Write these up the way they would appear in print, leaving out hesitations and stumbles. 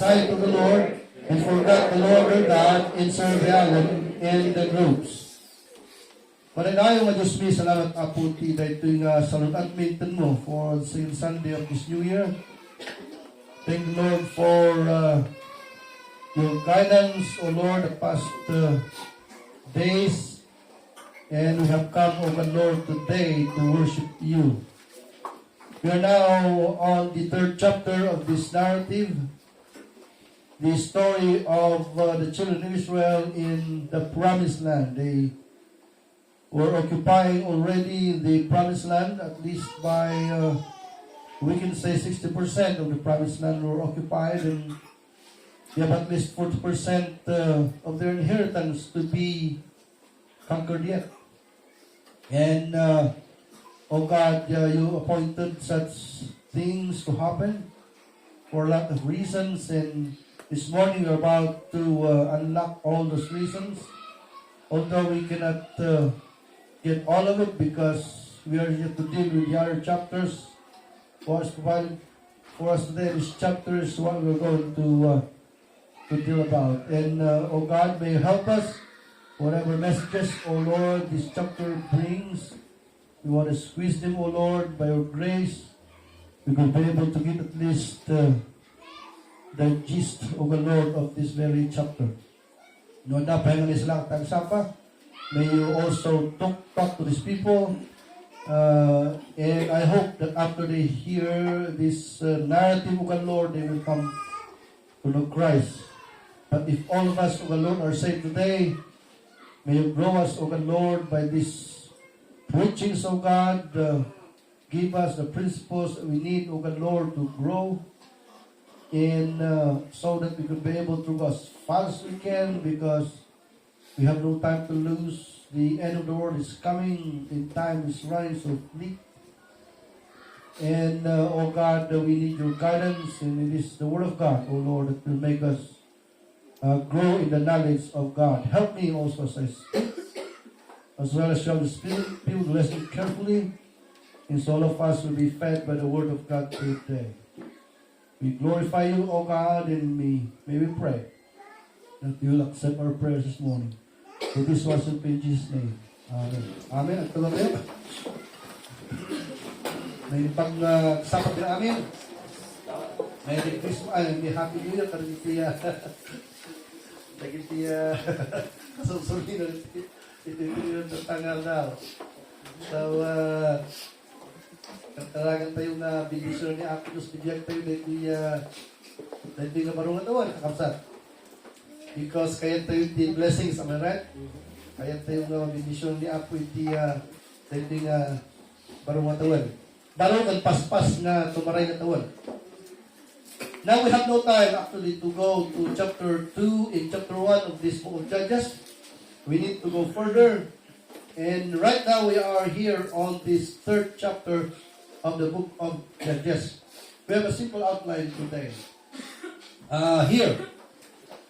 sight of the Lord and forgot the Lord their God and served Baalim in the groves. Mananayo nga Diyos mi, salamat Apo ti dahito yung salud adminton mo for the second Sunday of this new year. Thank you, Lord, for your guidance, O Lord, the past days. And we have come, O God, Lord, today to worship you. We are now on the third chapter of this narrative, the story of the children of Israel in the Promised Land. They were occupying already the Promised Land, at least by, we can say 60% of the Promised Land were occupied, and they have at least 40% of their inheritance to be conquered yet. And, oh God, you appointed such things to happen for a lot of reasons, and this morning we're about to unlock all those reasons, although we cannot get all of it because we are here to deal with the other chapters. What is provided for us today, this chapter is what we're going to deal about. And, oh God, may you help us, whatever messages, oh Lord, this chapter brings. We want to squeeze them, oh Lord, by your grace. We will be able to get at least the gist, oh Lord, of this very chapter. No, napahingan nila sila ang sapa. May you also talk to these people. And I hope that after they hear this narrative, O God Lord, they will come to know Christ. But if all of us, O God Lord, are saved today, may you grow us, O God Lord, by this preachings, O God. Give us the principles that we need, O God Lord, to grow in so that we could be able to go as fast as we can, because we have no time to lose. The end of the world is coming, and time is running so quickly. And, oh God, we need your guidance, and it is the Word of God, oh Lord, that will make us grow in the knowledge of God. Help me also as I speak, as well as shall the Spirit. Be will listen carefully, and so all of us will be fed by the Word of God today. We glorify you, O God, and may we pray that you will accept our prayers this morning. So this was in Jesus' name. Amen. Amen. At tulad yun. May pag-sapat din amin. May Christmas, may Happy New Year. Karang itiya. Nag-itiya. Kasusuli na ito yung tangal daw. So, talagang tayo na bibisyon ni Apos, bibiyag tayo na ito yung marungan naman, kakamsat. Because kaya tayo di blessings, am I right? Kaya tayo nga bibisyon ni Apo, tayo yung marungan tawan. Darong ang paspas na tumaray na tawan. Now we have no time actually to go to chapter 2 and chapter 1 of this book of Judges. We need to go further. And right now we are here on this third chapter of the book of Judges. We have a simple outline today. Here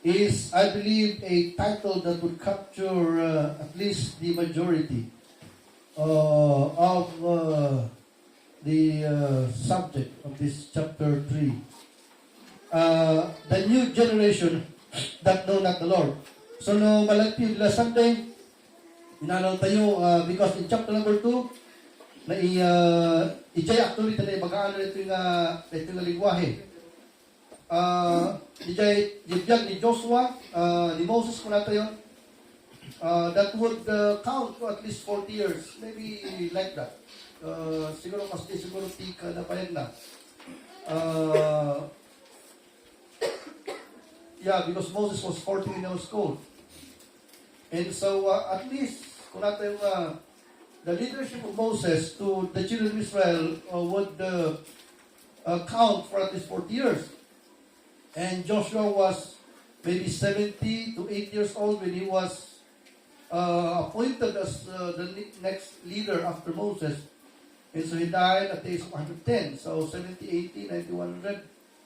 is, I believe, a title that would capture at least the majority of the subject of this chapter 3. The new generation that know not the Lord. So, no malagpig last Sunday, inalaw tayo, because in chapter number 2, na ijay actually na bagaan na ito yung lingwahe. Ijay ni Joshua, ni Moses ko natin yun, that would count to at least 40 years, maybe like that. Siguro mas di siguro tika na payag na. Yeah, because Moses was 14 years old. And so, at least, kung natin yung the leadership of Moses to the children of Israel would count for at least 40 years. And Joshua was maybe 70 to 8 years old when he was appointed as the next leader after Moses. And so he died at the age of 110. So 70, 80, 90,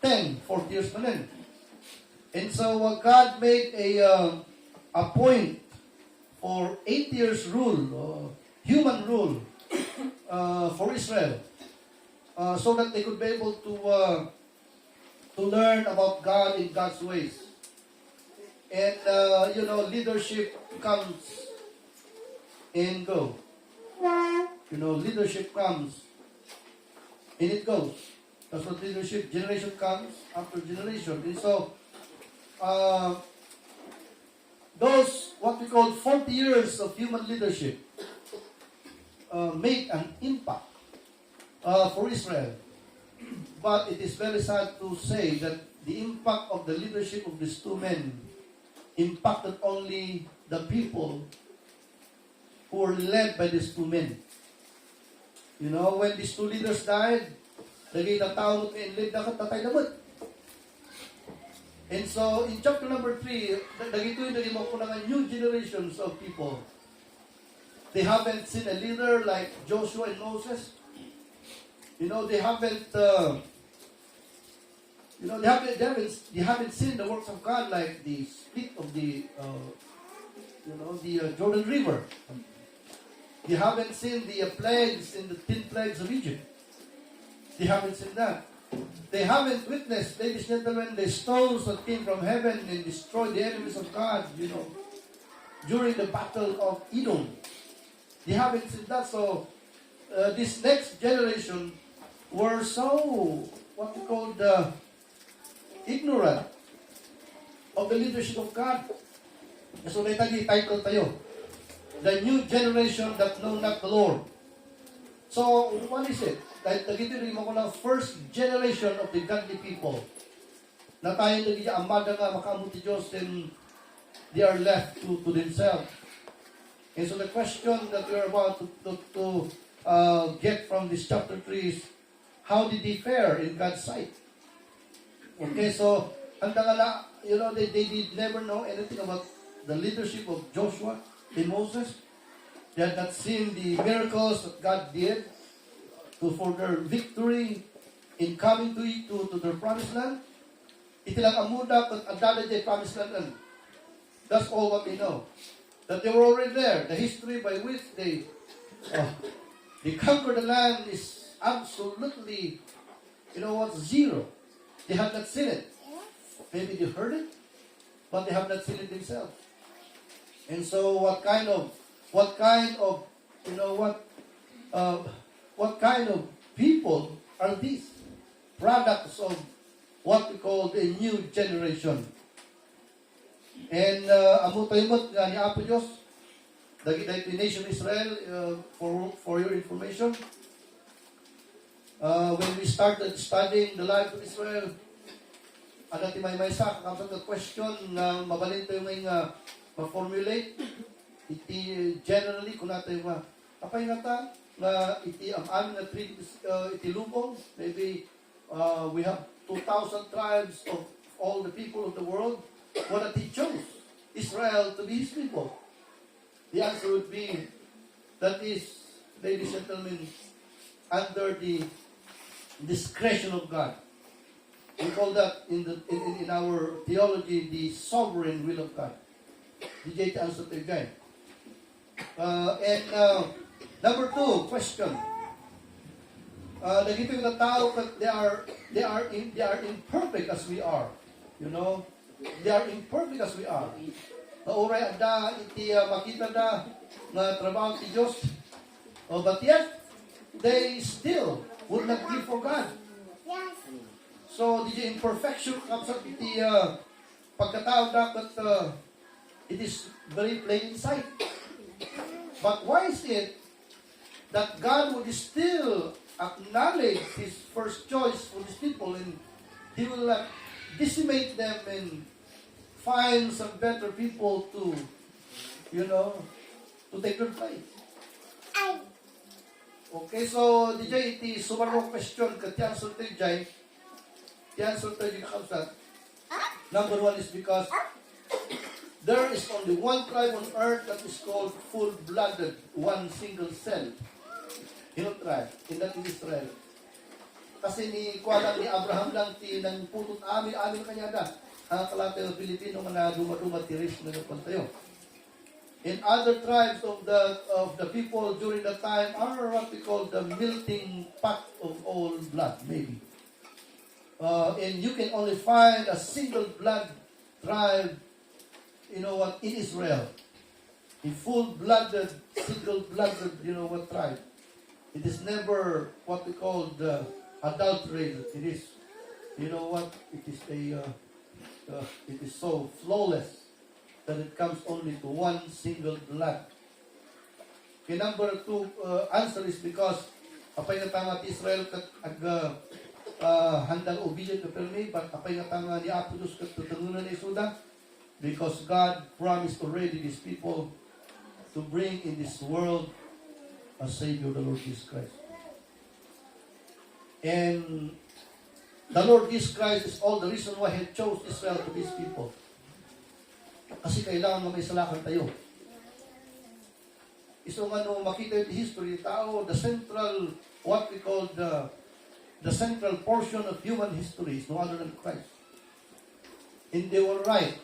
110, 40 years pa rin. And so God made a point for 8 years rule, human rule, for Israel, so that they could be able to to learn about God in God's ways. And, leadership comes and go. Leadership comes and it goes. That's what leadership, generation comes after generation. And so, those, what we call 40 years of human leadership, made an impact for Israel. But it is very sad to say that the impact of the leadership of these two men impacted only the people who were led by these two men. When these two leaders died, lagi na tao mo lead na katatay na mo. And so, in chapter number 3, naging mo ko ng new generations of people. They haven't seen a leader like Joshua and Moses. They haven't seen the works of God like the split of the Jordan River. They haven't seen the plagues in the 10 plagues of Egypt. They haven't seen that. They haven't witnessed, ladies and gentlemen, the stones that came from heaven and destroyed the enemies of God, during the battle of Edom. They haven't seen that. So, this next generation were so, what we call ignorant of the leadership of God. So, title tayo. The new generation that know not the Lord. So, what is it? Nagitirin mo ko ng first generation of the godly people. Na tayo amada nga makamuti Diyos, then they are left to themselves. And so the question that we are about to get from this chapter 3 is, how did they fare in God's sight? Okay, so, they did never know anything about the leadership of Joshua and Moses. They had not seen the miracles that God did for their victory in coming to their promised land. Itilang amuda kat adala jay promised land. And that's all what they know. That they were already there. The history by which they conquered the land is absolutely, zero. They have not seen it. Maybe they heard it, but they have not seen it themselves. And so, what kind of people are these? Products of what we call the new generation. And amo tayo nga ni Apo Diyos, the nation of Israel, for your information, when we started studying the life of Israel, natin may sa kakapsat na question na mabalin tayo ngayon ma-formulate. Iti generally, kung natin kapay nga ta, na iti ang amin na iti lubong, maybe we have 2,000 tribes of all the people of the world. What that he chose Israel to be his people? The answer would be, that is, ladies and gentlemen, under the discretion of God. We call that in our theology the sovereign will of God. DJ to answer to again. And number 2 question. Nagito yung tao that they are imperfect as we are. They are imperfect as we are. Nauray ada iti makita da nga trabaho ti Diyos. But yet they still would not live for God. So the imperfection comes up iti pagkatao dapat it is very plain in sight. But why is it that God would still acknowledge His first choice for these people, and He will decimate them and find some better people to take their place? Okay, so DJ iti sumarong question kat ti answer to DJ. The answer to DJ kakabsat. Number 1 is because there is only one tribe on earth that is called full-blooded, one single cell. Tribe, and that is Israel. Kasi kuwala ni Abraham lang nang putut amin kanya da. Ang kalate ng Pilipino nga duma-duma tiris na tayo. And other tribes of the people during that time are what we call the melting pot of all blood, maybe. And you can only find a single blood tribe, in Israel. A full-blooded, single-blooded, tribe. It is never what we call the adulterated. It is, it is it is so flawless that it comes only to one single blood. Okay, number two answer is because apay nga tanga ti Israel kat handang obedient ka permi, but apay nga tanga ni Apodus kat tutangunan ni Suda, because God promised already these people to bring in this world a Savior, the Lord Jesus Christ. And the Lord Jesus Christ is all the reason why He chose Israel to be His people. Kasi kailangan may salakan tayo. So makita yung history tao, the central, what we call the central portion of human history is no other than Christ. And they were right.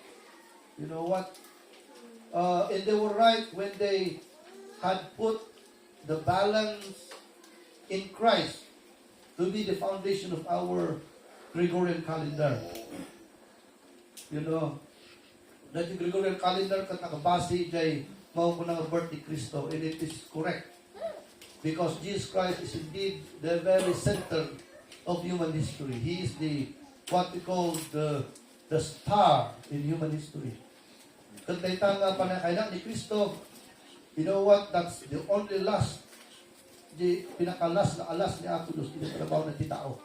You know what? And they were right when they had put the balance in Christ to be the foundation of our Gregorian calendar. You know, that the Gregorian calendar kat nakabase jay mao ko nga birth ni Kristo, and it is correct. Because Jesus Christ is indeed the very center of human history. He is the, what we call the star in human history. Kat naitang nga panakailang ni Kristo, you know what, that's the only last, the pinakalas na alas ni Apodus, trabaho ng titao.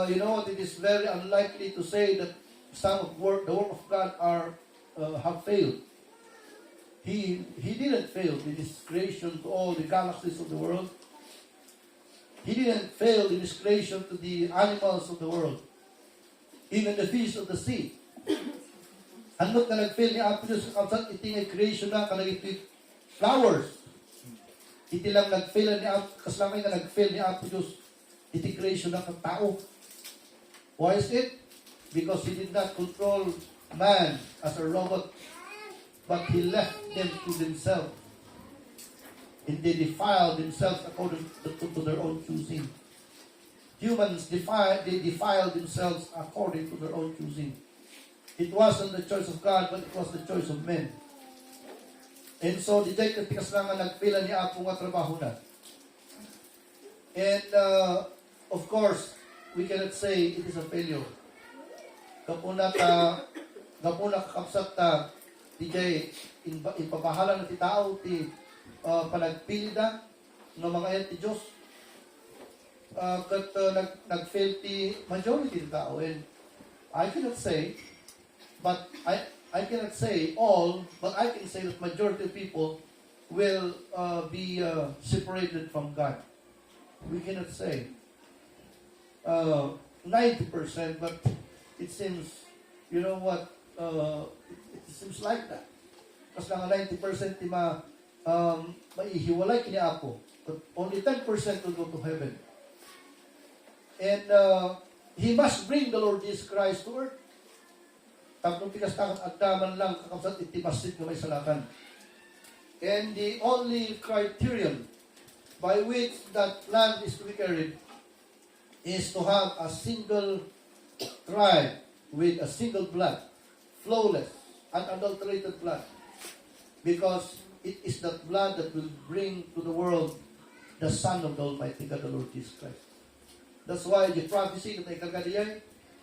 You know what, it is very unlikely to say that some of the work of God have failed. He didn't fail in His creation to all the galaxies of the world. He didn't fail in His creation to the animals of the world. Even the fish of the sea. Handot na nag-fail ni Apodus kapsat iti nga creation na kanang iti flowers. Iti lang nag-fail ni Apodus, kaslamay nga nag-fail ni Apodus iti creation na tao. Why is it? Because he did not control man as a robot, but he left them to themselves. And they defiled themselves according to their own choosing. Humans defiled themselves according to their own choosing. It wasn't the choice of God, but it was the choice of men. And so, di jay katikas lang nga nagpila ni Apo nga trabaho na. And, of course, we cannot say it is a failure. Kapuna kakapsat ta, di jay ipapahala na ti tao, ti panagpili na ng mga ayat ti Diyos. Nag-fail ti majority ti tao. And I cannot say, but I cannot say all, but I can say that majority of people will be separated from God. We cannot say 90%, but it seems, you know what, it seems like that. Kasi nga 90% maihiwalay kini Apo, but only 10% will go to heaven. And He must bring the Lord Jesus Christ to earth. Tapos tikas takot agdaman lang kakapsat itimasit na may salakan. And the only criterion by which that land is to be carried is to have a single tribe with a single blood, flawless, unadulterated blood. Because it is that blood that will bring to the world the Son of the Almighty God, the Lord Jesus Christ. That's why the prophecy na ikagadiyan,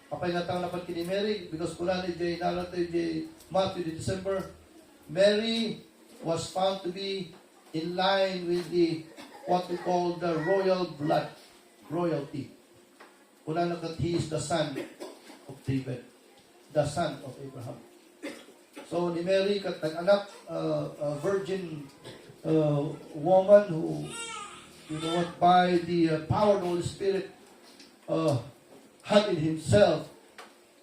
kapay nga tao napan kini Mary, because kula ni J. Nalatay J. Matthew di December, Mary was found to be in line with the, what we call the royal blood, royalty. Kula na that He is the son of David, the son of Abraham. So ni Mary kat nag-anak, a virgin woman who, you know what, by the power of the Holy Spirit, had in himself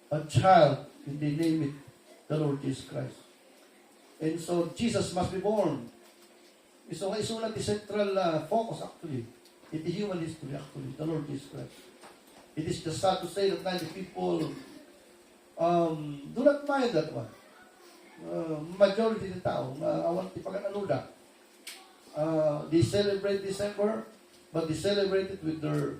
a child, and they name it the Lord Jesus Christ. And so Jesus must be born. So nga isulat the central focus actually, in the human history actually, the Lord Jesus Christ. It is just sad to say that many people do not mind that one. Majority ng tao, awan ti pagkanaluda. They celebrate December, but they celebrate it with their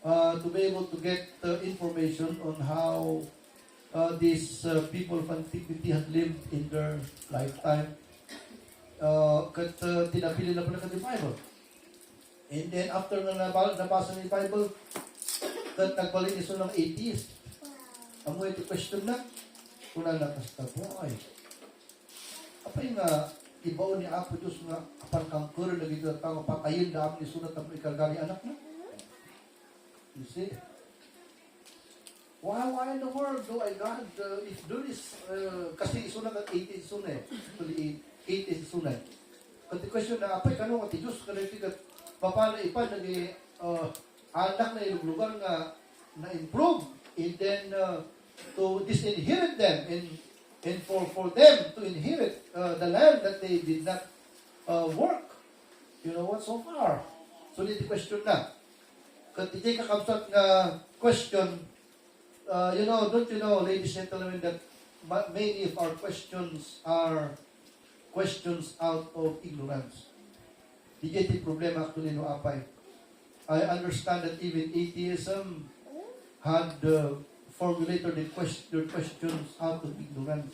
to be able to get information on how these people of antiquity had lived in their lifetime. Kat tinapili na pala ka the Bible. And then after na nabasa ng Bible, kat nagbalik iso ng atheist. Amo ito question na, kung na nakasta po ay. Apay nga, ibaw ni Apo Diyos nga, apan kang kuro na gito at tao, patayin na ang isunat ang ikagali anak na. You see? Why in the world do I God, if there is, kasi isunat ang 80 isunat eh. Actually, 80 isunat. Kati question na, apay kanong ati Diyos, kanitigat, papala ipan, nagi, anak na yung lugar nga, na-improve, and then, to disinherit them, and for them to inherit the land that they did not work. You know what, so far. So, dito question na. Kati di kakamsat na question, don't you know, ladies and gentlemen, that many of our questions are questions out of ignorance. Di iti problema actually no apay. I understand that even atheism had formulated their questions out of ignorance.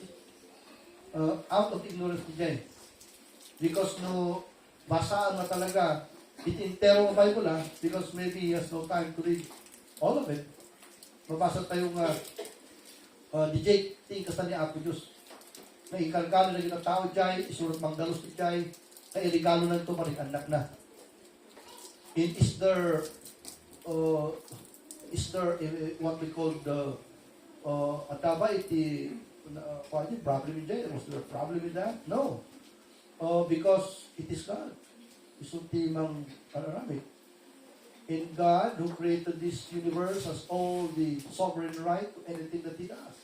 Out of ignorance din. Because no, basaan na talaga, itintero ang Bible because maybe he has no time to read all of it. Mabasa tayo nga, DJ, tingkas na ni Apo Diyos. Na ikalgalo na yung tao dyan, isurat mangdalos ni dyan, na iligalo na ito, maring anak na. Is there what we call the ataba iti problem with that? Was there a problem with that? No. Because it is God. Isunti mang Aramid. And God, who created this universe, has all the sovereign right to anything that He does.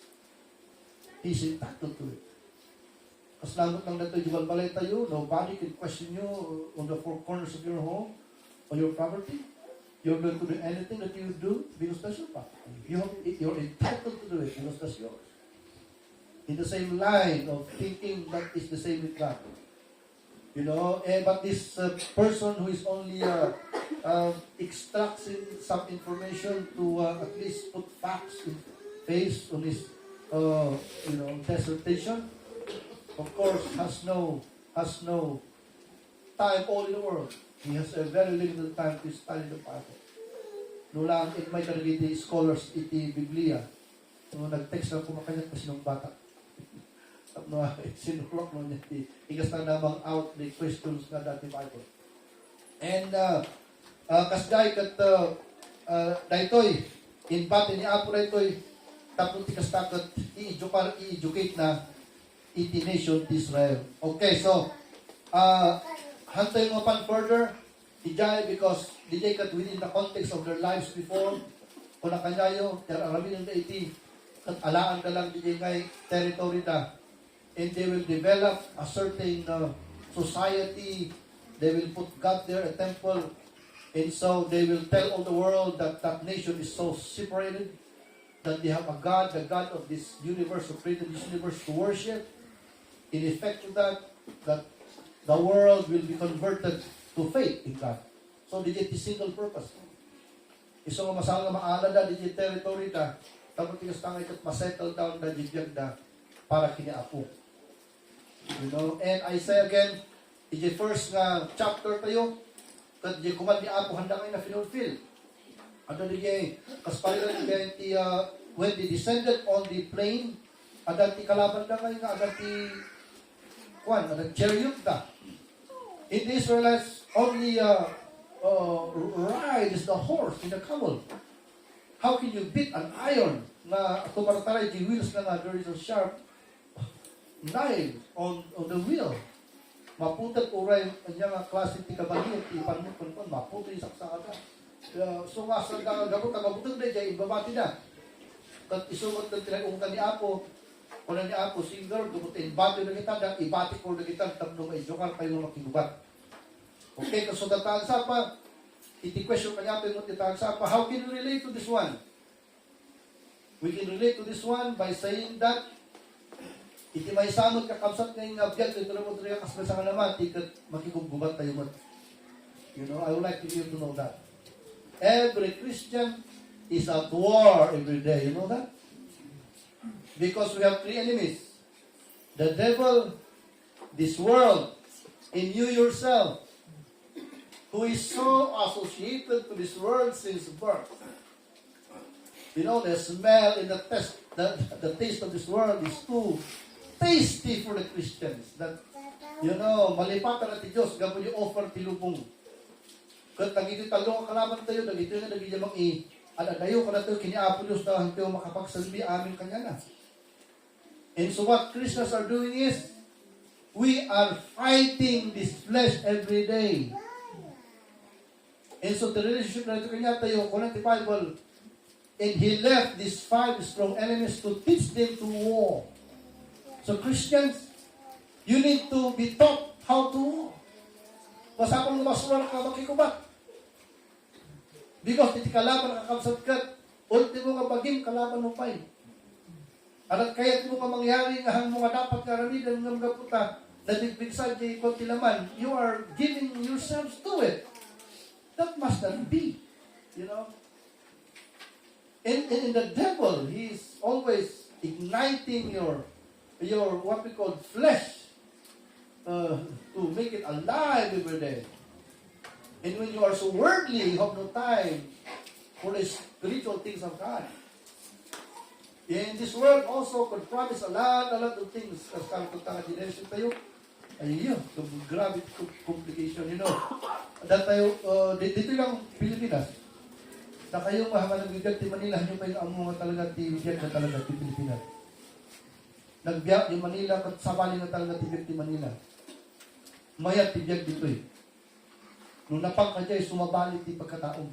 He's entitled to it. As langot lang nato, juwal balay tayo, nobody can question you on the four corners of your home or your property. You're going to do anything that you do because that's your property. You're entitled to do it because that's yours. In the same line of thinking, that is the same with God. You know, but this person who is only extracting some information to at least put facts in face on his, dissertation, of course, has no time all in the world. He has a very limited time to study the Bible. No lang, it might be the scholars iti Biblia. So, nag-text lang kumakanyat kasi ng bata. Sinulok mo niya. Ikas na namang out the questions na dati Bible. And, kasday kat, daytoy, in pati ni Apo daytoy, tapos tikas takat, i-educate na iti nation Israel. Okay, so, hantay mo pan further, ijay because DJ kat within the context of their lives before, kung nakanyayo, teraramin yung iti, at alaan ka lang DJ ngay territory na, and they will develop a certain society, they will put God there, a temple, and so they will tell all the world that that nation is so separated, that they have a God, the God of this universe, who created this universe to worship. In effect of that the world will be converted to faith in God. So, digit is single purpose. Iso nga masang nga maala da, digit territory da, tapos tigas tangay kat masettle down da, digit da, para kiniapo. You know, and I say again, digit first nga chapter tayo, kat digit kuman ni Apo, handa kayo na finulfill. Ano digit, kaspalilan digit, when they descended on the plain, adan ti kalaban da kayo nga, adan ti chariot da. In the Israelites, only rides the horse in the camel. How can you beat an iron na tumartaray the wheels na nga, there is a sharp knife on the wheel. Maputat uray niya nga klase ti kabaliyot, ipanmukon kon maputo isaksaka. So nga sa gabot na mabutag na dyan, ibabati na. Kat isumot ng tinagungkan ni Apo, kung ni Apo, singer, gumutin, bati na kita, ibati ko na kita, tapno may jokar kayo makigubat. Okay, kasudatan sa pa, iti question pa niya, mo titag sa pa, how can we relate to this one? We can relate to this one by saying that, iti may samot kakabsat ngayong abjad, ito na mo ito na kasama sa naman, tikat makigugubat tayo mo. You know, I would like you to know that. Every Christian is at war every day. You know that? Because we have three enemies. The devil, this world, and you yourself, who is so associated to this world since birth. You know, the smell and the taste of this world is too tasty for the Christians. That, you know, malipatan natin Diyos, gabo yung offer tilubong. Kat nagiti talong kalaban tayo, nagiti nga nagiti mang adadayo ka na tayo, kiniapo Diyos na tayo makapagsalbi amin kanya na. And so what Christians are doing is, we are fighting this flesh every day. And so the relationship na ito kanya tayo, kung natin Bible, and he left these 5 strong enemies to teach them to war. So Christians, you need to be taught how to war. Masapang lumasuran ka makikubat. Because iti kalaban kakabsatkat, ultimo nga bagim kalaban mo pa At kaya't mo ka mangyari nga hang mga dapat karamidan ng mga puta na bigbigsa di konti laman, you are giving yourselves to it. That must not be. You know? In the devil, he is always igniting your what we call flesh to make it alive every day. And when you are so worldly, you have no time for the spiritual things of God. In this world also could promise a lot of things. As kung tanga generation tayo, ayun, grabe complication, you know. Dahil tayo, dito lang Pilipinas, na kayong mahangal ng bigyan ti Manila, nyo pa yung mga talaga ti bigyan na talaga ti Pilipinas. Nagbiyak yung Manila, kat sabali na talaga ti bigyan ti Manila. Mayat ti bigyan dito Nung napang ka dyan, sumabali ti pagkataong.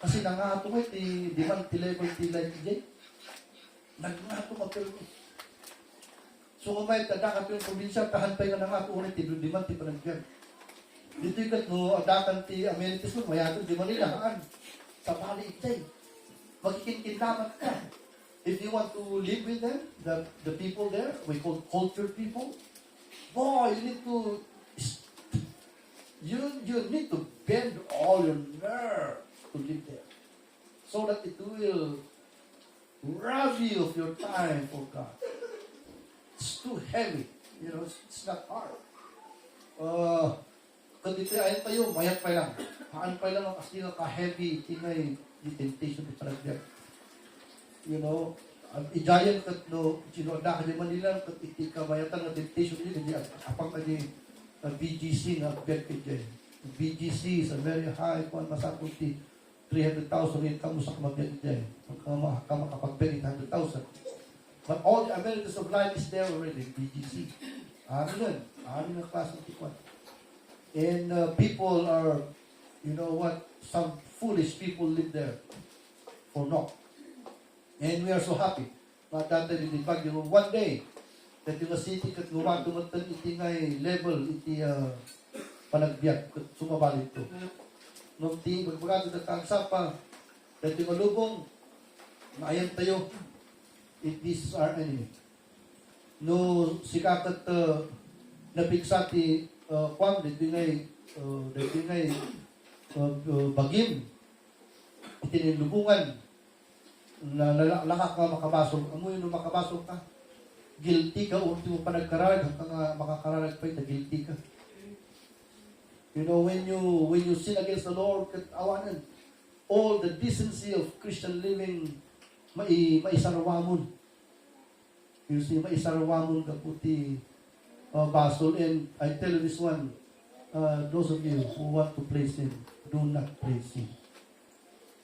Kasi nangato mo, ti demand ti level ti life dyan. Nagnato ka pero. So kung may tadaka yung probinsya, tahantay ka nangato ulit, ti demand ti panagbiyan. Dito yung no, adakan ti amenities mo, mayato di Manila, haan. Sabali itay. Magkikindamat ka. If you want to live with them, the people there, we call cultured people, boy, you need to bend all your nerve to live there. So that it will rob you of your time for God. It's too heavy. You know, it's not hard. Kandito ayan tayo, mayat pa lang. Haan pa lang ang kasi ka-heavy, tingay, the temptation ni Paragyan. You know, ijayan kat no, sinoda ka di Manila, kat iti ka mayatan ng temptation niya, hindi apang ka di BGC na bed ka dyan. BGC is a very high, kung masakot ti 300,000 rin ka mo sa kamabed dyan. Ka makapag-bed 800,000. But all the amenities of life is there already, BGC. Ano ng klase ng tikwan. And people are, you know what, some foolish people live there for naught. And we are so happy. Matata din pag yung one day, that yung city kat gumatumatan iti ngay level, iti panagbiyak, kat sumabalit to. Nung ti, magpagato na kaangsa pa, that yung alubong, maayan tayo, this is our enemy. No, sikakat nabigsa ti kwam, dito ngay bagim, itinilubungan, na lakak ka makabasog, amoy nung makabasog ka, guilty ka, ultimo pa nagkararag, hanggang makakararag pa guilty ka. You know, when you sin against the Lord, awanan, all the decency of Christian living, maisarwamon. You see, maisarwamon ka puti, basol. And I tell you this one, those of you who want to praise Him, do not praise Him.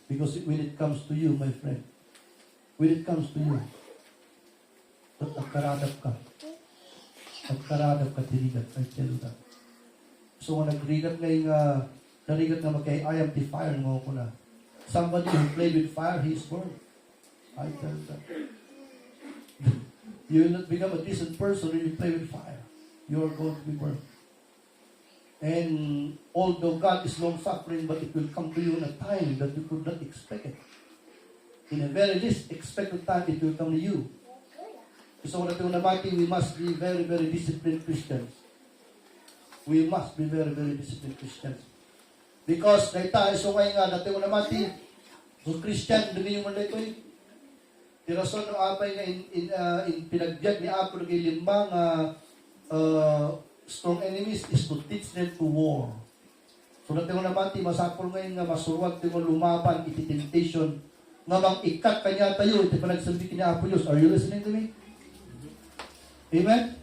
Because when it comes to you, my friend, when it comes to you, agkaradap ka. Agkaradap ka tirigat, I tell you that. So when nagrigat ngayong, narigat na magkay, I am the fire, mga ko na. Somebody who played with fire, he is burned. I tell you that. You will not become a decent person when you play with fire. You are going to be burned. And although God is long-suffering, but it will come to you in a time that you could not expect it. In a very least expected time, it will come to you. So that we must be very, very disciplined Christians. We must be very, very disciplined Christians. Because dayta iso ngay nga dati mo namati kung Christian dili yung man dayto tirason no apay nga in pinagbiag ni Apo kay limang strong enemies is to teach them to war. So dati mo namati masapol ngayon nga masuwag ti mo lumaban iti temptation nga bang ikat kanya tayo iti panagsabi kini Apo Dios. Are you listening to me? Amen?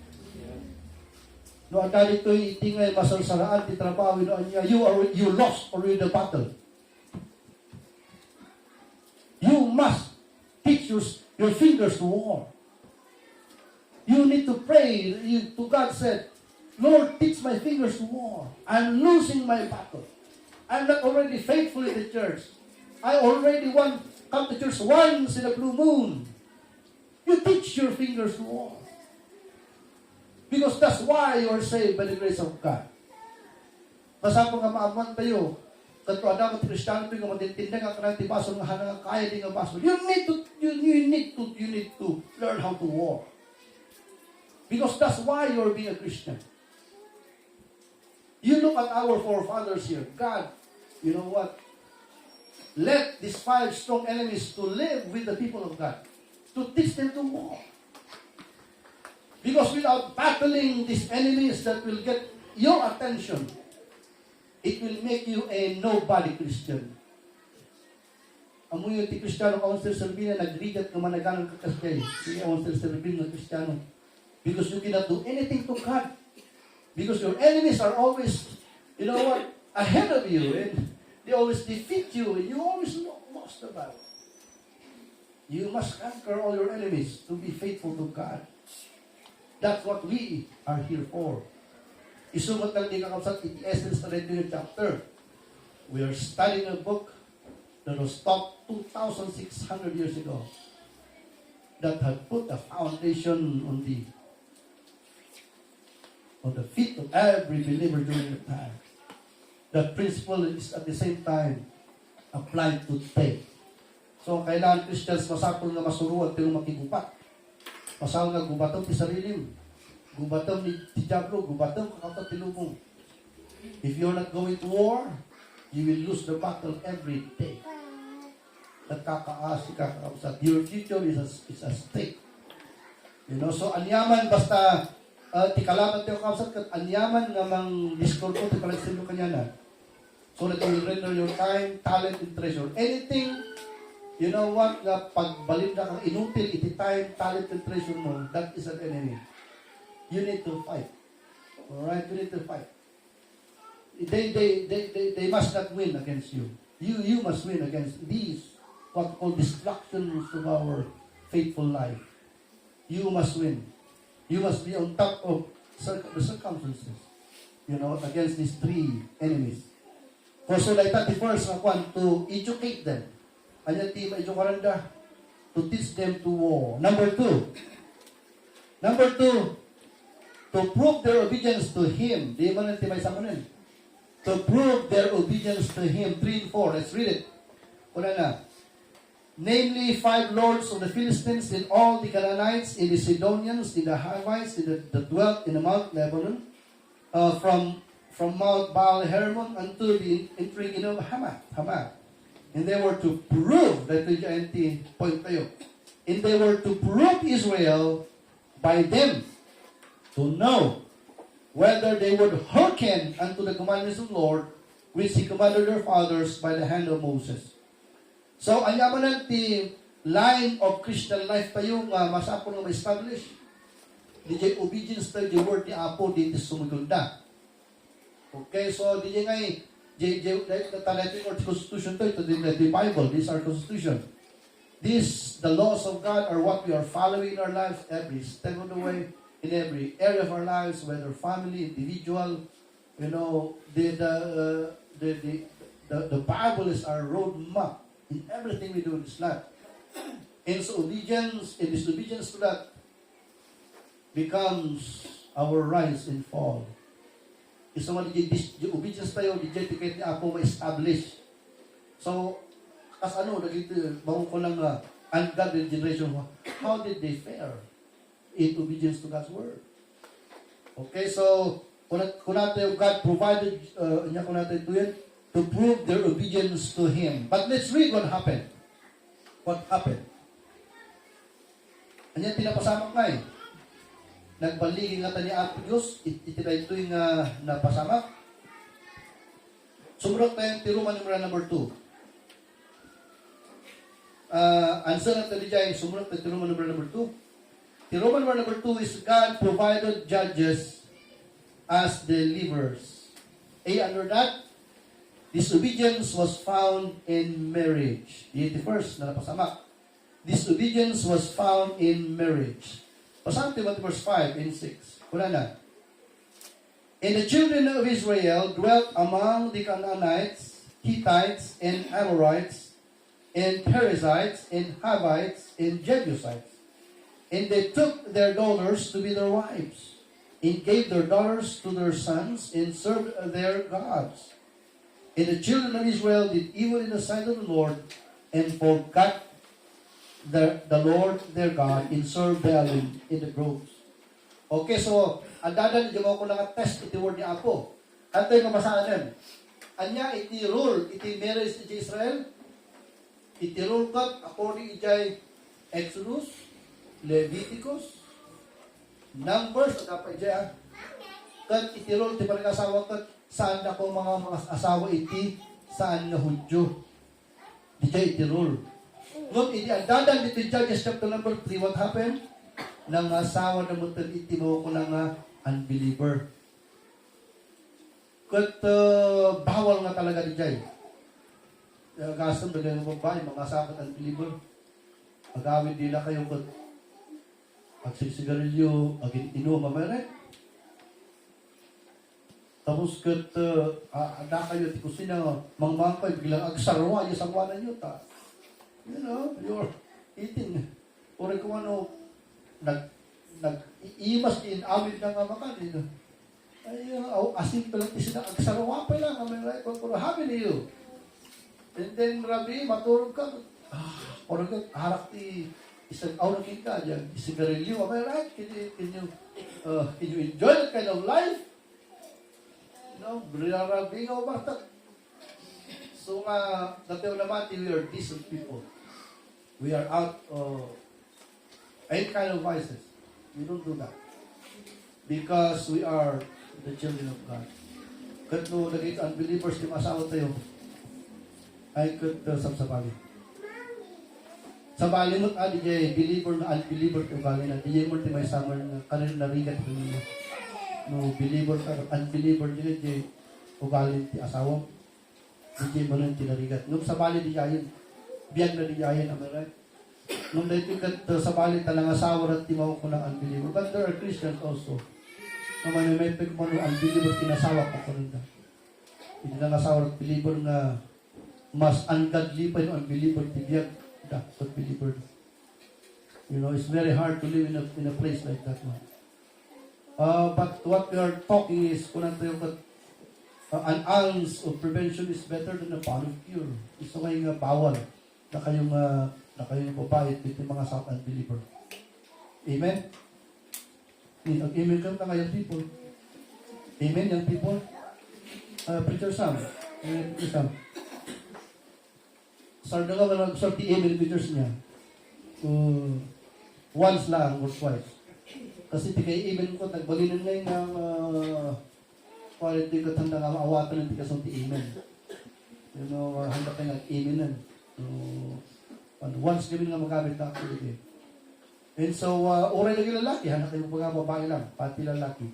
No, ang dali ito itingay masalsaraan ti trabaho no niya, you lost already the battle. You must teach your fingers to war. You need to pray. To God said, Lord, teach my fingers to war. I'm losing my battle. I'm not already faithful in the church. I already come to church once in a blue moon. You teach your fingers to war. Because that's why you are saved by the grace of God. Basta po nga maaman tayo, kato adam at Kristiyano po nga matintindang ang kanang tibaso nga hanang kaya din nga baso. You need to learn how to war. Because that's why you are being a Christian. You look at our forefathers here. God, you know what? Let these 5 strong enemies to live with the people of God. To teach them to war. Because without battling these enemies that will get your attention, it will make you a nobody Christian. Amoy yung ti Kristiyano kaunser servina nagrigat ka managalang kakaskay. Sige kaunser servina ng Kristiyano. Because you cannot do anything to God. Because your enemies are always, you know what, ahead of you. And they always defeat you. And you always lost the battle. You must conquer all your enemies to be faithful to God. That's what we are here for. Isumat lang din kakapsat iti essence na rin chapter. We are studying a book that was taught 2,600 years ago that had put a foundation on the feet of every believer during the time. That principle is at the same time applied to today. So, kailangan Christians masapol nga masuruan tayo makigupat. Pasal nga gubatom ti sarilim. Gubatom ni Diablo, gubatom kakapat ti lubong. If you're not going to war, you will lose the battle every day. At kakaasi ka kakapsat. Your future is a stake. You know, so anyaman basta ti kalaban ti kakapsat kat anyaman nga mang discord ko ti palagsin mo kanya na. So that you will render your time, talent, and treasure. Anything you know what? Pagbalin na kang inutil, iti time, talent, and treasure mo, that is an enemy. You need to fight. Alright? You need to fight. They must not win against you. You must win against these, what called distractions of our faithful life. You must win. You must be on top of the circumstances. You know, against these 3 enemies. So like that, the first one, to educate them. Ayan ti maijukaranda to teach them to war. Number 2, to prove their obedience to Him. Di ba natin may sakunin? To prove their obedience to Him. 3 and 4. Let's read it. Una na. Namely, 5 lords of the Philistines, and all the Canaanites, and the Sidonians, and the Hivites, that dwelt in the Mount Lebanon, from Mount Baal Hermon unto the entering of Hamath. And they were to prove, that yung point tayo, and they were to prove Israel by them to know whether they would hearken unto the commandments of the Lord, which He commanded their fathers by the hand of Moses. So, anyaman natin line of Christian life tayo nga masapon nga ma-establish. DJ obedience tayo, the word ni Apo, di sumugunda. Okay, so DJ ngay, the Constitution to the Bible. This is our Constitution. The laws of God are what we are following in our lives every step of the way, in every area of our lives, whether family, individual. You know, the Bible is our roadmap in everything we do in this life. And so disobedience to that becomes our rise and fall. Isa man di obedience tayo, di dedicate ni Apo ma-establish. So, as nagito, bawang ko lang ungodly generation, how did they fare in obedience to God's word? Okay, so, kung natin God provided, kung natin ito yan, to prove their obedience to Him. But let's read what happened. What happened? Anyan tinapasamak nga eh. Nagbaligi nga ni Apo Diyos, ito'y nga napasamak. Sumurot tayong tiruman number 2. Answer na tayo dyan, sumurot tayong tiruman number 2. Tiruman number 2 is God provided judges as deliverers. Under that, disobedience was found in marriage. 81st na napasamak. Disobedience was found in marriage. Basahin natin verse 5 and 6. Wala na. And the children of Israel dwelt among the Canaanites, Hittites, and Amorites, and Perizzites, and Hivites, and Jebusites. And they took their daughters to be their wives, and gave their daughters to their sons, and served their gods. And the children of Israel did evil in the sight of the Lord, and forgot the Lord their God, and served Baalim in the groves. Okay, so, ang dadan, di mo ko lang test iti word ni Apo. At tayo mamasaanan. Anya, iti rule, iti marriage iti Israel, iti rule kat, according iti Exodus, Leviticus, Numbers, at dapat iti kat iti rule, iti panag-asawa kat, saan ako mga asawa iti, saan na Hudyo. Di iti rule. Ngunit iti ang dadan dito Judges chapter number 3, what happened? Nang asawa na mo iti mo ko ng unbeliever. Kat bawal nga talaga di jay. Gasam na ganyan babae, mga asawa at unbeliever. Pag-awit nila kayo kat pagsisigarilyo, agin inom, mamere. Tapos kat ada kayo, ti kusina, mangmangkay, bilang agsarwa, yung sangwanan nyo, ta. You know, you're eating. Or kung ano, nag-iimas din, awit na nga makan. Ay, asin pa lang isina, agsarawa pa lang. Kung habi niyo. And then, Rabbi, maturog ka. Or harap ti, isang awang kita dyan, isigarilyo. Am I right? Can you enjoy that kind of life? No, Rabbi, no, basta. So, dati naman, we are decent people. We are out of any kind of vices. We don't do that. Because we are the children of God. Kat no, naging unbelievers, yung asawa tayo, ay kat sabsabali. Sabali mo't adi jay, believer na unbeliever yung bagay na, di mo may summer na kanin narigat ko niya. No, believer ka, unbeliever jay, ugali ti asawa. Di mo nang tinarigat. Nung sabali di jayin, biyag na di jayin, amaray. Nung dahil kat sabali talang asawa at timaw ko ng unbeliever. But there are Christians also. Naman may pagmano unbeliever kinasawa pa ko rin na. Hindi lang asawa at believer na mas ungodly pa yung unbeliever tibiyag. But believer. You know, it's very hard to live in a place like that one. But what we are talking is, kung natin yung an ounce of prevention is better than a pound of cure. Gusto kayong bawal na kayong babae at yung mga South unbeliever. Amen? Amen ka na kayo, people. Amen, young people. Preacher Sam. Preacher Sam. Sarda nga na nag-sorti email pictures niya. Once lang or twice. Kasi tikay email ko, nagbalinan ngayon ng quality ko tanda nga maawatan ng tikasunti email. You know, handa kayo nag-email nun. Once kami nga magamit na actually. And so, oray lagi lalaki, handa kayo mga babae lang, pati lalaki.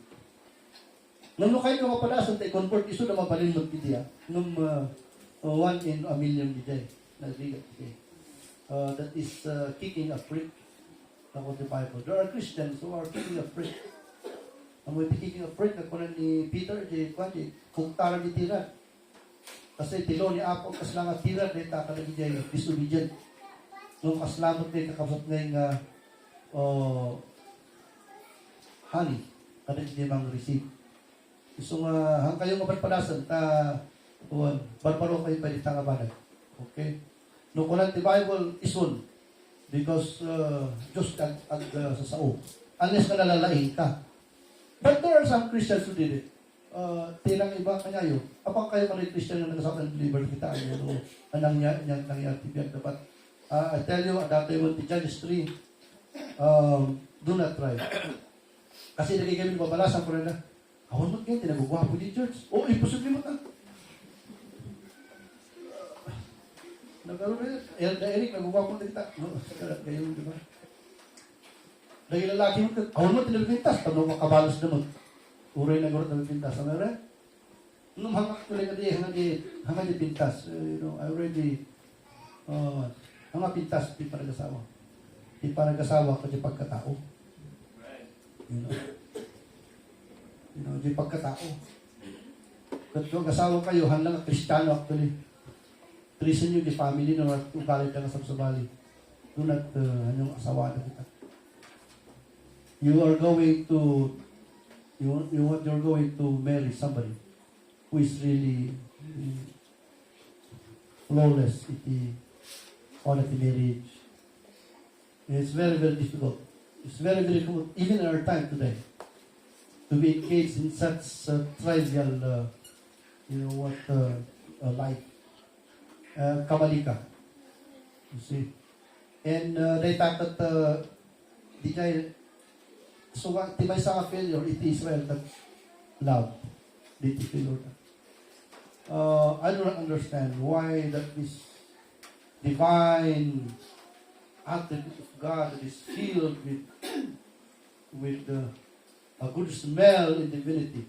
Nung kayo nga mapadasan, tayo convert iso na mabalin mo kitiya. Nung 1 in a million dijay. Nagbigat dijay. That is kicking a prick. Ako the Bible. There are Christians who are kicking a prick. Ang may kicking a prick, nagkunan ni Peter, kung tara ni Tiran. Kasi tilo ni Apo, kaslangat Tiran, dahil takalagi dijay, disobedient. Nung kaslamot na kakabot ngayon honey, kada hindi mang receive. So hang kayo mapagpalasan, barbaro kayo pa dito nga banag. Okay? Nung kunan ti Bible, isun. Because Diyos sa sao. Unless ka nalalain ka. But there are some Christians who did it. tilang iba kanyayo. Apang kayo mga Christian na nagasawa ng believer kita ano anang nangyari tibiag dapat. I tell you, that time when Judges 3, do not try. Kasi nagiging babalasan ko na, awan mo kayo, tinagugwapo di church. Oh, imposible mo ta. Nagkaroon na yun. Eric, nagugwapo na kita. No, kayo, di ba? Dahil lalaki mo, awan mo, tinagpintas. Tanong makabalos na mo. Uray na gawin tinagpintas. Ano rin? Nung hangak ko lang hanggang di pintas. I already, hanggang pintas, di pa nag-asawa. Di pa nag-asawa kasi pagkatao. Di pagkatao. Kung asawa kayo, hanggang Kristiyano actually. Treason nyo di family na ugalit ka na sa sabali. Do not, hanyang asawa na kita. You're going to marry somebody who is really flawless in the quality marriage. It's very, very difficult. It's very, very difficult, even in our time today, to be engaged in such trivial, life. Kabalika. You see? And they thought that so what may sa failure, it is Israel that love. Did it failure that? I do not understand why that this divine attribute of God that is filled with a good smell in divinity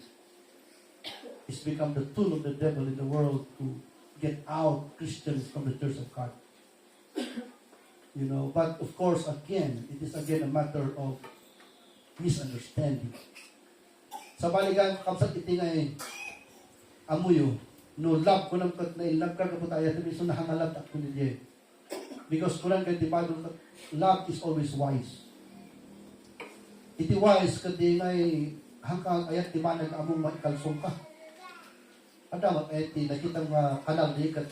is become the tool of the devil in the world to get out Christians from the church of God. But of course, again, it is again a matter of misunderstanding. Sa balikan, kapsat iti ngay amuyo, no love ko lang kat na love ka kapot ayat, so nahangalab at kunilye. Because kulang kay tipado, love is always wise. Iti wise kadi ngay hangkang ayat di ba nag-among maikalsong ka. Adamat ayat nakita nga kanal di kat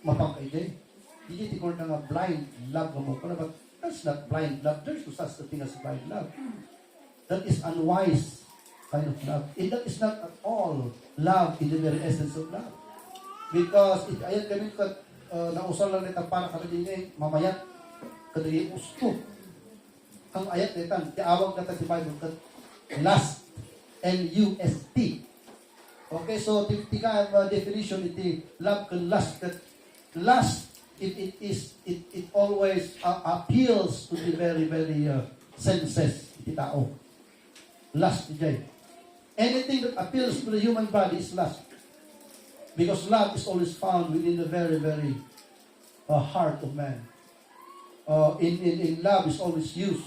mapangkay di. Hindi ti ko nga blind love mo ko but that's not blind love. There's no such a thing as blind love. That is unwise kind of love. And that is not at all love in the very essence of love. Because ayat kami kat nausal lang nita para kadali mamayat kadali usto. Ang ayat nita, tiawag na sa Bible kat lust, L-U-S-T. Okay, so tika definition iti love kan lust kat lust it always appeals to the very very senses iti tao. Lust iti. Anything that appeals to the human body is lust. Because love is always found within the very, very heart of man. In love is always used.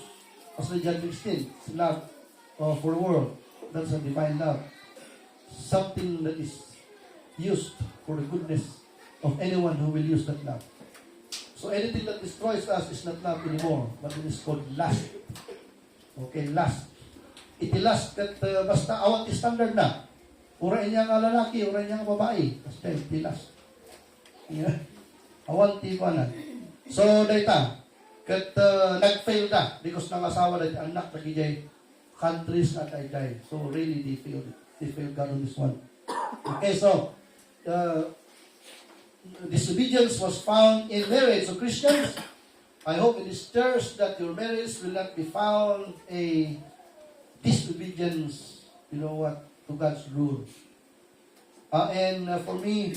As the John 16, it's love for the world. That's a divine love. Something that is used for the goodness of anyone who will use that love. So anything that destroys us is not love anymore, but it is called lust. Okay, lust. Iti lust kat basta awat standard na. Ura niya nga lalaki, ura niya nga babae. Basta iti lust. Yeah. Awat ti ko na. So dayta kat nag-fail na because nang asawa na anak lagi jay countries at ay. So really they failed God on this one. Okay, so disobedience was found in marriage. So Christians, I hope in this church that your marriage will not be found a disobedience, to God's rule. And for me,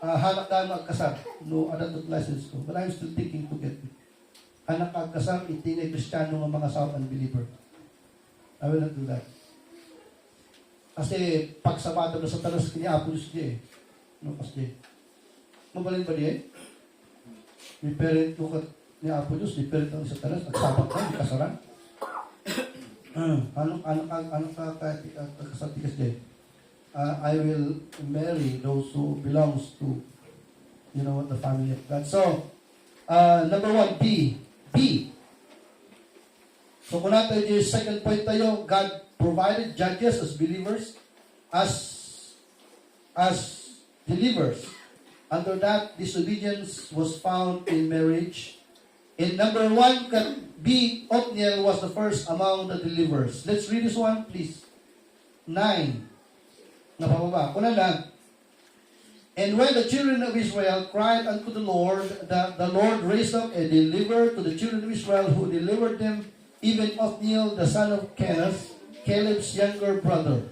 hanak na magkasar. No, adult license ko. But I'm still thinking to get it. Hanak magkasar, itinay Kristiyano ng mga South unbeliever. I will not do that. Kasi pag sabato na sa talas kanya, Apolos di No, pas di. Mabalin ba di May parent ko ni Apolos, may parent ang sa talas, nagsabat ka, may kasaran. Ano ka kasatikas di? I will marry those who belongs to, the family of God. So, number 1, B. So kung natin yung second point tayo, God provided judges as believers, as believers. Under that, disobedience was found in marriage. In number 1, Othniel was the first among the believers. Let's read this one, please. 9. Napababa. Kuna lang. And when the children of Israel cried unto the Lord, the Lord raised up a deliverer to the children of Israel, who delivered them, even Othniel, the son of Kenaz, Caleb's younger brother.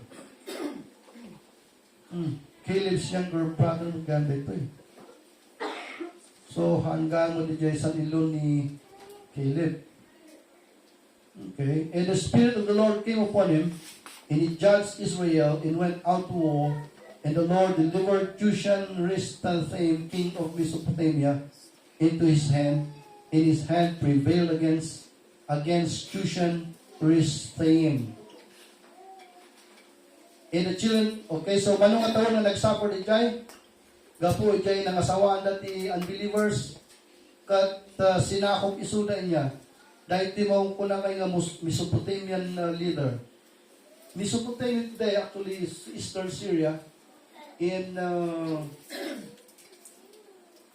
Caleb's younger brother, ganda ito eh. So, hanggang mo di sa ilo ni Caleb. Okay. And the Spirit of the Lord came upon him, and he judged Israel, and went out to war. And the Lord delivered Cushan-Rishathaim, king of Mesopotamia, into his hand, and his hand prevailed against Cushan-Rishathaim. And the children, okay, so manong ataon na nagsuffer di jay, gapo jay nangasawaan dati unbelievers, kat sinakop isuda niya, dahil timong kuna kay nga Mesopotamian leader. Mesopotamia today actually is eastern Syria, in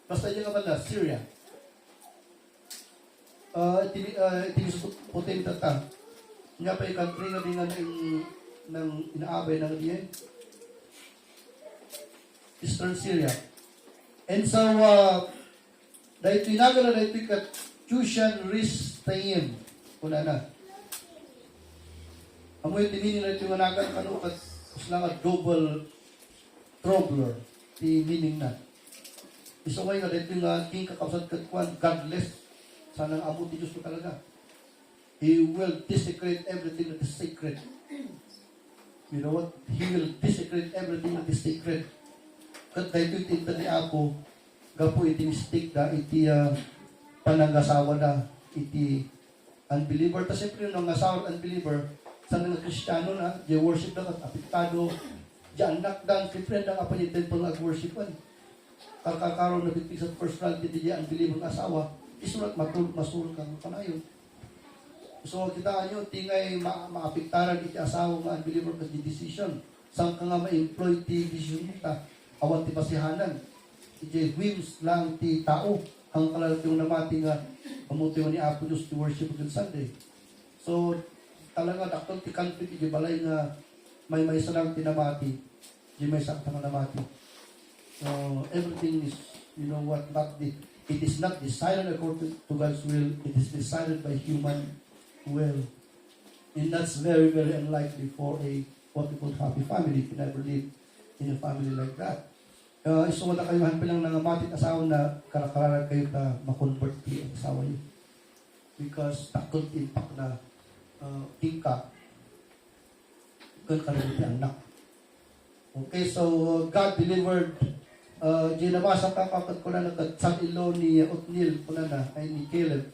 basta dyan nga banda, Syria. Iti Mesopotamia tatang. Nga pa yung country nga din nga ng inaabay ng diyan. Eastern Syria. And so, dahil tinaga na dahil kat Cushan-Rishathaim. Kuna na. Amoy timini na ito nga nagan kanukat sila nga double troubler. Di meaning na. Iso kayo nga dahil nga king kakapsad katkuan godless. Sana ang abot ni Diyos ko talaga. He will desecrate everything that is sacred. You know what? He will desecrate everything that is sacred. Kat dahil ito itinta ni Apo, gapo iti mistake da, iti panangasawa da, iti unbeliever. Tapos siyempre yung nangasawa at unbeliever, sa mga Kristiyano na, di worship na kat apektado, di anak dan, siyempre na kapanitin pang nag-worshipan. Kakakaroon na bitig sa personality, di unbeliever ng asawa, isulat masulong kang panayon. So, kita nyo, tingay maapektaran iti asawa nga unbeliever kasi decision. Saan ka nga ma-employ ti vision kita? Awan ti pasihanan. Iti whims lang ti tao. Ang kalalat yung namati nga pamuti mo ni Apo Diyos to worship on Sunday. So, talaga, dakton ti country, iti balay nga may salang tinamati. Di may sakta nga namati. So, everything is, you know what, it is not decided according to God's will. It is decided by human will. And that's very, very unlikely for what we call happy family. You can never live in a family like that. Iso wala kayo hanpilang nangamati asawa na karakararan kayo na makonvert ang asawa niyo. Because takot impact na tingka kung kalimiti anak. Okay, so God delivered ginabasa kakakot ko na nagkatsag-ilo ni Othniel ko na ay ni Caleb.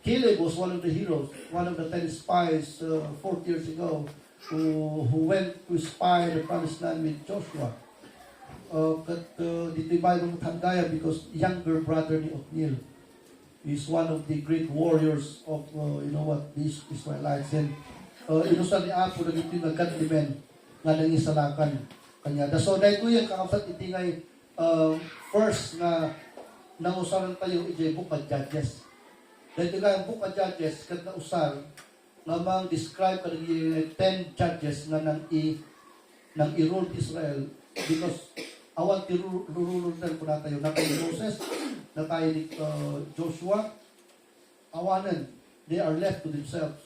Caleb was one of the heroes, one of the 10 spies 40 years ago who went to spy the promised land with Joshua. Dito yung Bible matandaya because younger brother ni Othniel is one of the great warriors of, these Israelites. And inusan ni Apo na dito yung godly men nga nangisalakan kanya. So, dahil ko yung kakapsat itingay first na nangusaran tayo ijay book of Judges. Dahil nga ang book of Judges, kat na usar, nga mang describe ka ng 10 judges nga nang i-rule Israel because awan ti rulundan po na tayo na kay Moses, na kay Joshua, awanan, they are left to themselves.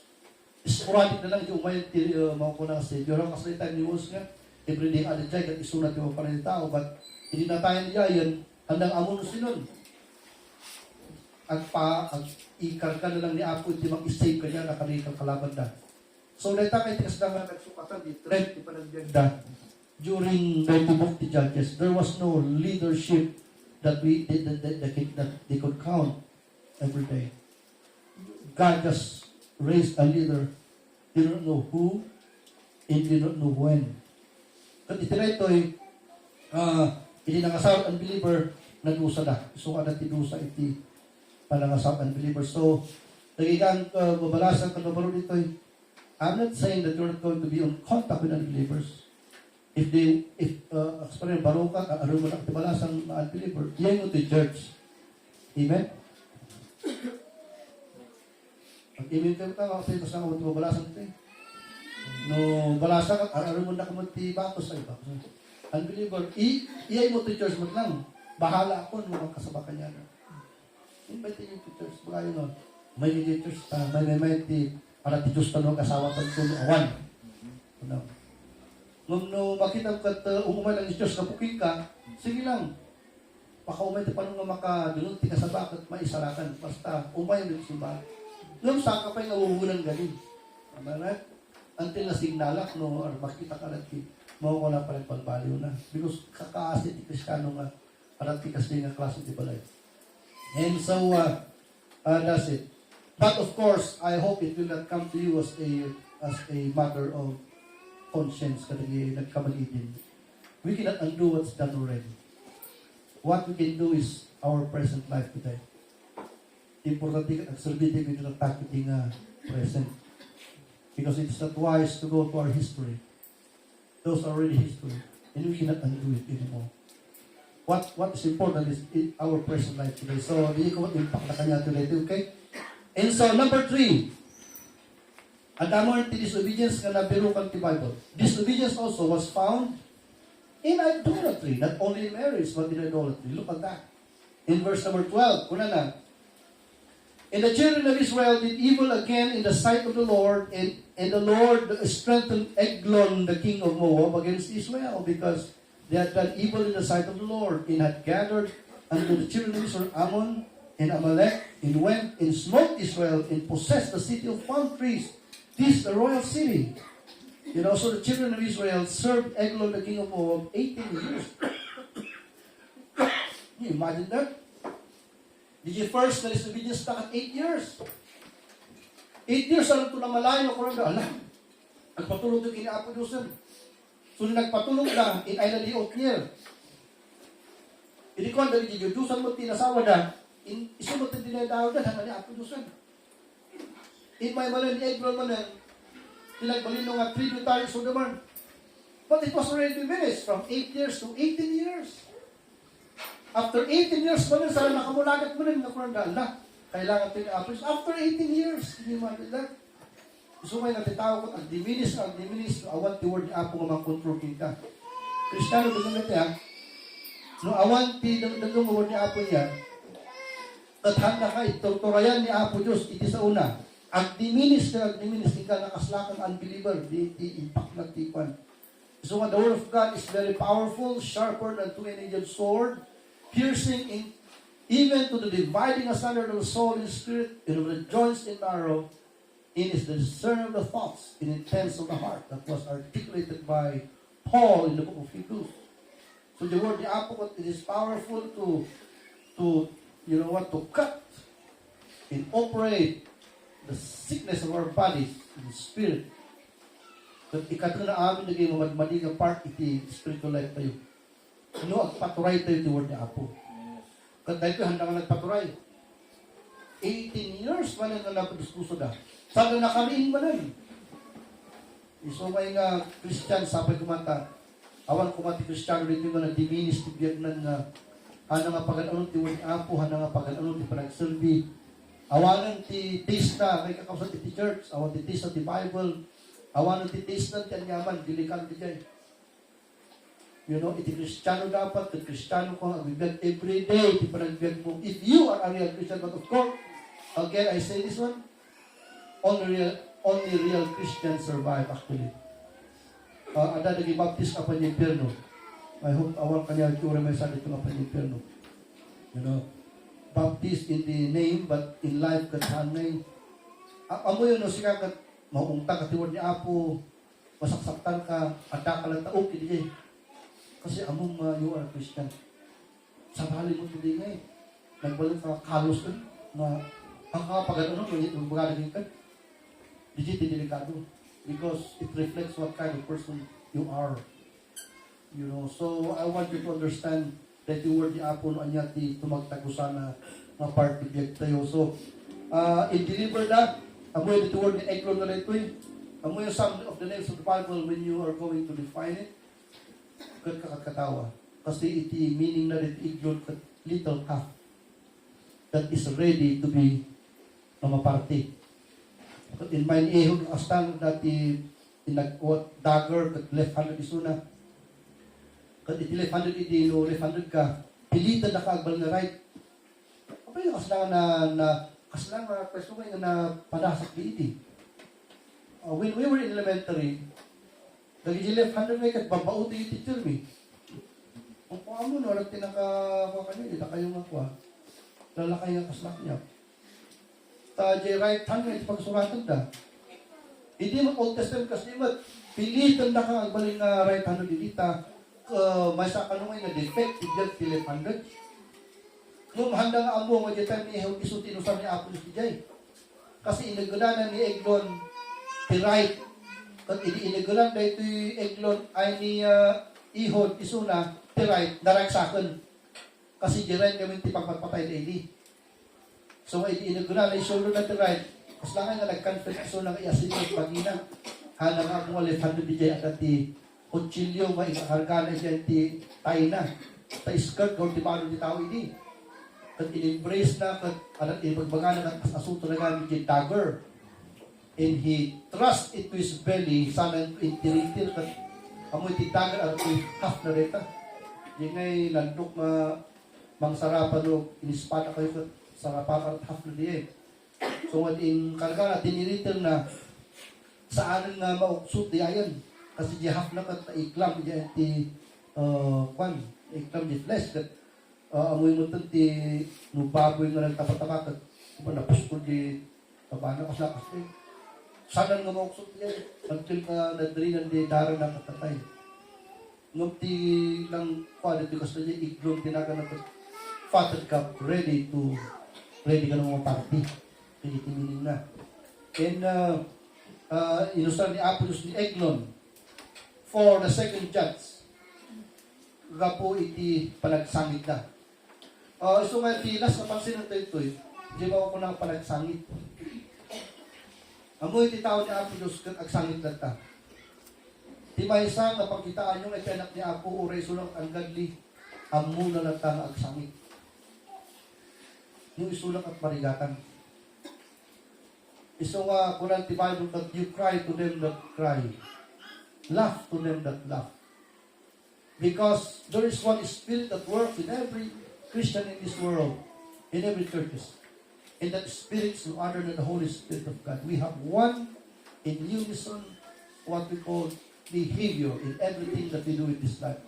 Sporadic na lang yung umayon ti mga kunang Savior. Ang kasalita ni Moses nga, everyday ada dyan, at isunat yung mga panay tao, but hindi na tayo niya yan, handang amon sinon. At ikarga na lang ni Apo, hindi mag-save ka niya, nakanikang kalaban na. So, dahil tayo tigas na nga nagsukatan, di trend, di pa nagyagda. During the book of the Judges, there was no leadership that they could count every day. God just raised a leader. They don't know who, and they don't know when. At ito hindi nangasaw ang believer, nag-usa na. So, ano tinusa iti panangasaw ang believer. So, nagigang babalasan ka na baro dito. I'm not saying that you're not going to be on contact with unbelievers. If explain baro ka, ano mo na katibalasang unbeliever, yan mo to church. Amen? Pag-amen ka, kasi ito sa mga babalasan ito No, balasa ka, araw mo na kamunti bakos ay bakos. Unbeliever, iyay mo to church mo lang. Bahala ako, mga kasabakan niya. Invite you to church. Baka yun, no? May church, may para ti Diyos tanong asawa pag awan. Ano? No, makita ko at umumay lang ni Diyos, napukin ka, sige lang. Pakaumay ti paano nga makadunod, ti kasabakat, maisalakan. Basta, umay ang simbahan. Nung saka pa yung nawuhunan galing. Right? Until na signalak, no, or makita ka natin, mawawala pa rin pang-value na. Because kakaasit ti Kristiyano nga, parang ti kasi nga klase ti balay. And so, that's it. But of course, I hope it will not come to you as a matter of conscience kada nagkamali din. We cannot undo what's done already. What we can do is our present life today. Importante ka nagsalbiti ko yung takiting present. Because it's not wise to go to our history. Those are already history. And we cannot undo it anymore. What is important is our present life today. So, hindi ko impact na kanya today. Okay? And so, number 3. Ang damo ng disobedience nga nabirukan ti Bible. Disobedience also was found in idolatry. Not only in marriage, but in idolatry. Look at that. In verse number 12. Kuna na. And the children of Israel did evil again in the sight of the Lord, and the Lord strengthened Eglon, the king of Moab, against Israel, because they had done evil in the sight of the Lord, and had gathered unto the children of Israel Ammon and Amalek, and went and smote Israel, and possessed the city of palm trees. This is the royal city. You know, so the children of Israel served Eglon, the king of Moab, 18 years. Can you imagine that? Did you first na disobedience na 8 years? 8 years alam ito na malayo ko rin. Alam, nagpatulog ito kini-apo Diyosan. So, nagpatulog na, ay naliot niya. Hindi ko ang dali dito, Diyosan mo tinasawa na, isunod din na daw na, hanggang ni-apo Diyosan. In my manan, ni Eglon manan, tinagbalino nga tributaries of the man. But it was already diminished from 8 years to 18 years. After 18 years pa rin, sana nakamulagat mo rin, nakurandaan na. Kailangan tinapos. After 18 years, hindi mo that. So may natitawag ko, ang-diminish, awan ti word ni Apo nga mag-control ka. Kristiyano, doon natin ha, no awan ti dagong word ni Apo niya, tathanda ka, itortorayan ni Apo Diyos, iti sa una. Ang-diminish ka, nakaslakang unbeliever, di impact na tipan. So the word of God is very powerful, sharper than two-edged sword, piercing even to the dividing asunder of the soul and spirit, and of the joints and marrow, and is the discerner of the thoughts and intents of the heart. That was articulated by Paul in the book of Hebrews. So the word, the Apo, it is powerful to cut and operate the sickness of our bodies in the spirit. At ikato na amin naging mamadmadi nga part iti spiritual life tayo. Ano, agpaturay tayo iti word ni Apo. At dahil ko, handa nga nagpaturay. 18 years man ang napag-dispuso na. Saan na nakariin ba nun? So may nga Christian, sapay kumanta, awan kumati Kristiyano dito nga na-diminish ti biyag na hana nga pag-anon ti word ni Apo, hana nga pag-anon ti panagsilbi. Awanan ti taste na, kay kakapsat ti church, awan ti taste na ti Bible, awanan ti taste na ti anyaman, dilikan ti jay. You know, iti Kristiyano dapat, iti Kristiyano ko ang bibiyag every day, iti panagbiag mo. If you are a real Christian, but of course, again, I say this one, only real Christians survive actually. Ada naging baptist ka pa niya impyerno. I hope awal kanya tura may sakit ka pa niya impyerno. You know, baptist in the name, but in life kathanay. Amo yun, no, sika kat, maungtang katiwad ni Apo, masaksaktan ka, ada ka lang taok, hindi kasi among you are Christian. Sa bali mo hindi nga eh. Nagbalik ka kalos ka na ang kapag-ano, magbagalagin ka. Digiti delikado. Because it reflects what kind of person you are. You know, so I want you to understand that the word ni Apo no anya ti tumagtagusan na nga part ni biyag tayo. So, i-deliver that. Amoy the word ni Eglon na ito eh. Amoy some of the names of the Bible when you are going to define it. Kakatawa. Kasi iti meaning na rin Eglon little half that is ready to be maparte. In my ehog astang dati inagkuat dagger kat left-handed isuna. Kat iti left-handed iti no left-handed ka, pilitan na kaagbal nga right. Apa yung kaslangan na kaslangan mga pwesto kayo na padasak di iti. When we were in elementary, dagi left-handed may kat babauti iti teacher me. Kung mo no, alam tinaka kanyo, di na kayo makuha. Lalakay ang kaslak niya. Ta right hand nga iti pagsuratan da. Hindi mo Old Testament kasi mat pilitan na ka ang baling nga right hand dita may sa kanong nga defect iti left-handed. Nung handa nga amo nga dito ni Isu tinusan ni Apo si Jay. Kasi inigulan ni Eglon ti right. Kat inigulan da ito Eglon ay ni Ihod isuna ti right naraksaken. Kasi di right kami ti pagpatpatay da ili. So inigulan ay solo na ti right. Kas lang nga nag-conflict so nang iasinod pagina. Hana nga mo left-handed di Jay at ti kutsilyo nga ikakarga na dyan ti tayo na. Ta skirt kung ti paano di tao ini. Kat in-embrace na, kat alat ibagbaga na kat asunto na gamit yung dagger. And he thrust it to his belly, sana intiritir, kat amoy ti dagger at ito'y half na reta. Yung ngay landok na mangsarapan o inispada kayo kat sarapan at half na diye. So when in karga na, tiniritir na saan nga mauksot di ayan. Kasi di half na kat iklam di ti iklam di flesh kat amoy mo ito ti nubaboy nga nagtapat-tapat at napuskol di kabana kaslakas eh. Sana nga mauksot niya until ka nadrinan di darang na katatay. Ngam ti lang quality kasi niya iglong tinaga na fatted cup ready ka ng mga party. Kaya timinin na. And inusan ni Apollos ni Eglon for the second judge. Gapo iti panagsangit na. So nga tilas napansin natin ito di ba ako nang panagsangit. Amoy iti tao ni Apollos kat agsangit lang ta. Di ba isang napagkitaan yung iti anak ni Apo uray sulang ang gadli amo na lang ta nga agsangit. Yung isulang at marigatan. Iso nga kunan ti Bible that you cry to them that cry. Laugh to them that laugh. Because there is one spirit that works in every Christian in this world, in every churches. And that spirit is no other than the Holy Spirit of God. We have one in unison, what we call behavior in everything that we do in this life.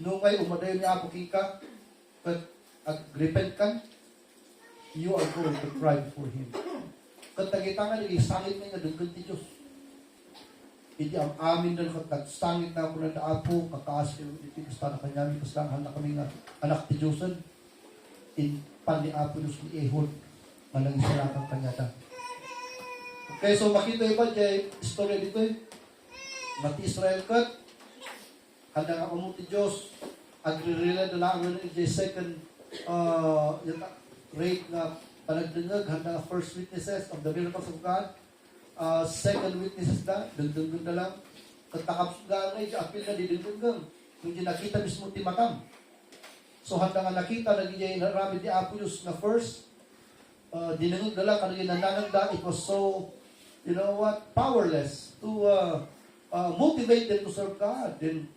Nung may umadayon ni Apo Kika, but repent ka, you are going to cry before Him. Katagitangan nila, sangit na nga doon ti Diyos. Hindi ang amin na nagsangit na ako na Apo, kakaas kayo, hindi kasta na kanyami, kasta na kami nga anak ti Diyosan. In pan ni Apo Diyos ni Ehud, manang isalakang kanyata. Okay, so makita iba dyan, istorya dito eh. Mati Israel kat, handa nga umuti Diyos, agri-rela na lang ng second rate na panagdangag, handa nga first witnesses of the miracles of God, second witnesses na, dagdagan na lang, katakap nga ngay, apil na didagdagan, hindi nakita mismo timatam. So handa nga nakita, nagiging narami di Apollos na first, dinangag na lang, kanagin nanananda, it was so, you know what, powerless to motivate them to serve God. Then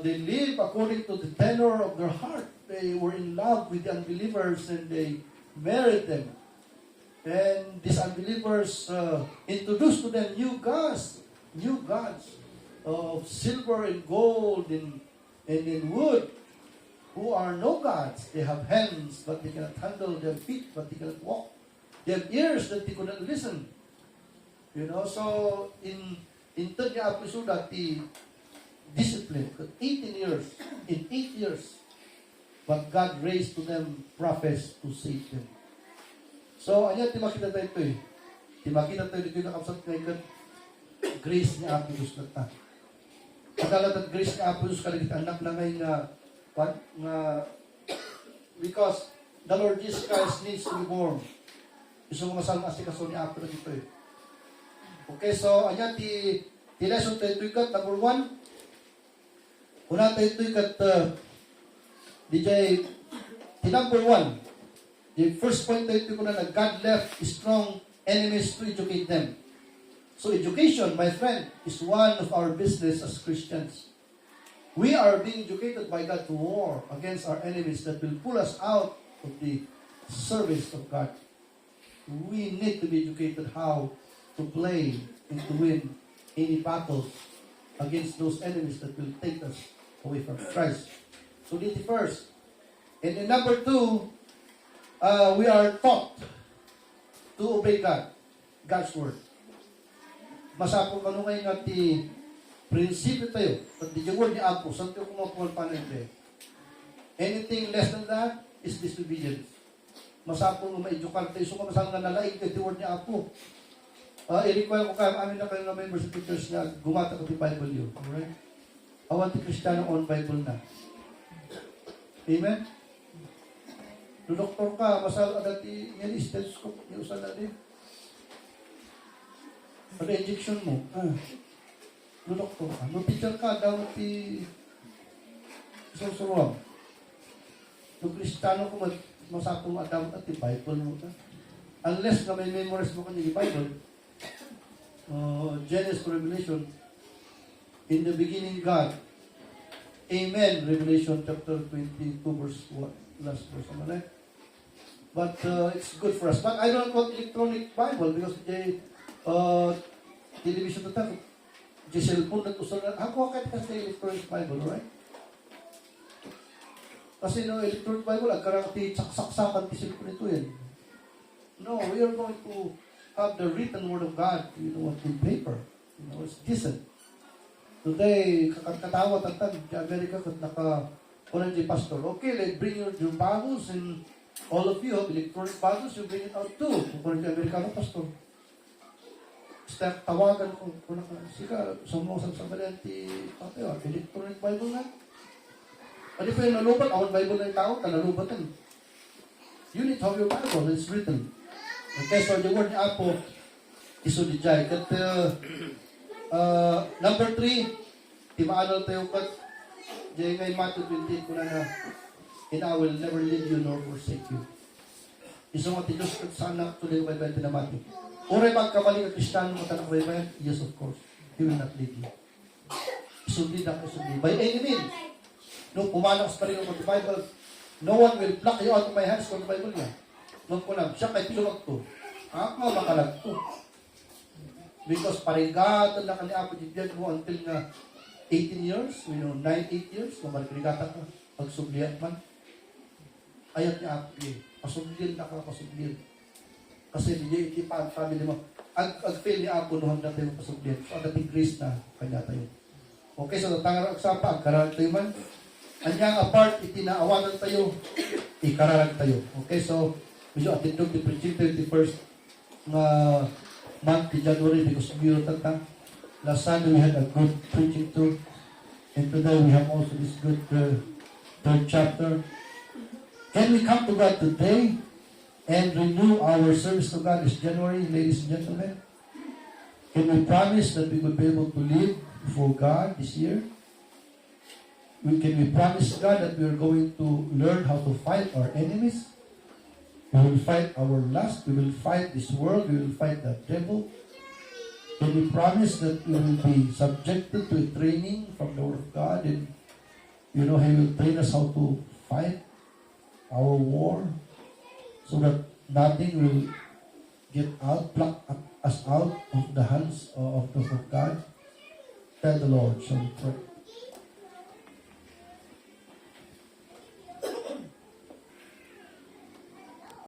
they live according to the tenor of their heart. They were in love with the unbelievers and they married them. And these unbelievers introduced to them new gods of silver and gold and in wood, who are no gods. They have hands, but they cannot handle their feet, but they cannot walk. They have ears that they could not listen. You know, so in third episode that the discipline, 18 years, in 8 years, but God raised to them prophets to save them. So, ayan, timakita tayo ito eh. Timakita tayo dito na kapsat ngayon, grace ni Apollos na ta. Pagkalat at grace ni Apollos kaligit anak na ngayon because the Lord Jesus Christ needs to be born. Gusto mo masal asikaso ni Apollos dito eh. Okay, so, ayan, ti lesson tayo ito ikat, number 1. Una tayo ito ikat, DJ, ti number 1. The first point tayo ito ko na God left strong enemies to educate them. So education, my friend, is one of our business as Christians. We are being educated by God to war against our enemies that will pull us out of the service of God. We need to be educated how to play and to win any battles against those enemies that will take us away from Christ. So this is first. And then number two, we are taught to obey God, God's word. Masapong kanungay nga ti prinsipyo tayo, at di word ni Apo, saan tayo kumapul pa na ito. Anything less than that is disobedience. Masapong ma-edukan tayo, so masang nga nalaig ti word ni Apo. I-require ko kayo, amin na kayo na members of the church na gumata ka ti Bible yun. Alright? Awan ti Kristiyano on Bible na. Amen? No doktor ka, masal agad ti yan stethoscope, yung usan na din. Pag injection mo, no doktor ka. No teacher ka, daw ti susuruan. No Kristiyano ko, masapong adam at ti Bible mo ka. Unless na may memorize mo kanyo yung Bible, Genesis to Revelation, in the beginning God, Amen, Revelation chapter 22 verse 1, last verse, right? But it's good for us. But I don't want electronic Bible because they, television na tayo, the cellphone na ito sa, ako kahit kasi electronic Bible, right? Kasi no, electronic Bible, agkarang ti saksakan ti cellphone ito yan. No, we are going to have the written word of God, in paper. It's decent. Today, kakatawa tatag, di Amerika, kat kunan di pastor, okay, like bring your Bibles and all of you have electronic Bibles, you bring it out too. Kunan di Amerikano pastor. Start tawagan ko, kunan ka, sika, sumusan sa balanti, electronic Bible na. Ano pa yung nalubat? Awan Bible na yung tao, kanalubatan. You need to have your Bible, it's written. Okay, so the word ni Apo, isudijay. Kat, number 3, timaanal tayo kat, diyan ngay Matthew 28 ko na and I will never leave you nor forsake you. Iso nga ti Diyos kat sana tuloy yung Bible na Matthew. Uray magkamali ka Kristiyano mo tanang Bible? Yes, of course. He will not leave you. Isudid ako, isudid. By any means, no, pumanak sa parin ng Bible, no one will pluck you out of my hands kung the Bible niya. Nung kunang, siya kay piluwag to. Ako makalag to. Because parigatan na ka ni Apo Didian mo until na 18 years, 9, 8 years, kung marigatan ka, pagsublihan man. Ayat ni Apo yun. Pasublihan na ka, pasublihan. Kasi hindi ikipa ang family mo. Ag-fail ni Apo noon na tayo pasublihan. So, agating grace na kanya tayo. Okay, so natangarag sa pa, kararag tayo man. Anyang apart, itinaawanan tayo, ikararag tayo. Okay, so, medyo atindog di preaching 31st month in January because we were tatang. Last Sunday we had a good preaching too. And today we have also this good third chapter. Can we come to God today and renew our service to God this January, ladies and gentlemen? Can we promise that we will be able to live before God this year? Can we promise God that we are going to learn how to fight our enemies? We will fight our lust. We will fight this world. We will fight the devil. Can we promise that we will be subjected to a training from the Word of God? And, He will train us how to fight our war so that nothing will pluck us out of the hands of God. Tell the Lord, shall we pray.